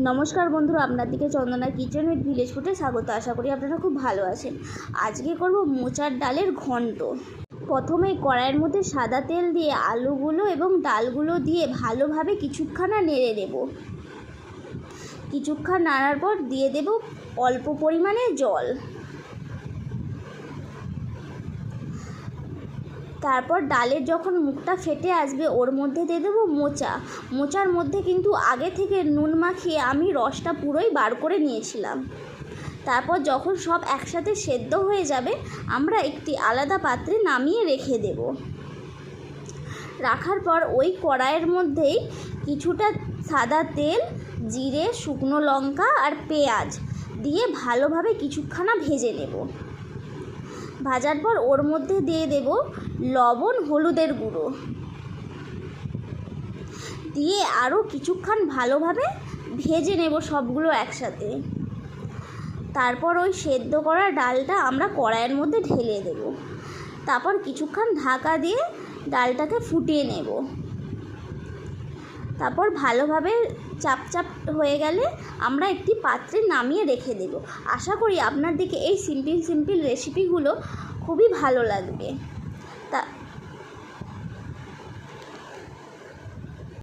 নমস্কার বন্ধুরা, আপনাদেরকে চন্দনা কিচেন উইথ ভিলেজ ফুডে স্বাগত। আশা করি আপনারা খুব ভালো আছেন। আজকে করব মোচার ডালের ঘন্ট। প্রথমে কড়াইয়ের মধ্যে সাদা তেল দিয়ে আলুগুলো এবং ডালগুলো দিয়ে ভালোভাবে কিছুক্ষণ নেড়ে দেব। কিছুক্ষণ নাড়ার পর দিয়ে দেব অল্প পরিমাণে জল। তারপর ডালের যখন মুখটা ফেটে আসবে ওর মধ্যে দিয়ে দেবো মোচার মধ্যে কিন্তু আগে থেকে নুন মাখিয়ে আমি রসটা পুরোই বার করে নিয়েছিলাম। তারপর যখন সব একসাথে সেদ্ধ হয়ে যাবে আমরা একটি আলাদা পাত্রে নামিয়ে রেখে দেব। রাখার পর ওই কড়াইয়ের মধ্যেই কিছুটা সাদা তেল, জিরে, শুকনো লঙ্কা আর পেঁয়াজ দিয়ে ভালোভাবে কিছুক্ষণ ভেজে নেব। ভাজার পর ওর মধ্যে দিয়ে দেব লবণ, হলুদের গুঁড়ো দিয়ে আরও কিছুক্ষণ ভালোভাবে ভেজে নেব সবগুলো একসাথে। তারপর ওই সেদ্ধ করা ডালটা আমরা কড়াইয়ের মধ্যে ঢেলে দেব। তারপর কিছুক্ষণ ঢাকা দিয়ে ডালটাকে ফুটিয়ে নেব। তারপর ভালোভাবে চাপচাপ হয়ে গেলে আমরা একটি পাত্রে নামিয়ে রেখে দেব। আশা করি আপনাদেরকে এই সিম্পল রেসিপিগুলো খুবই ভালো লাগবে।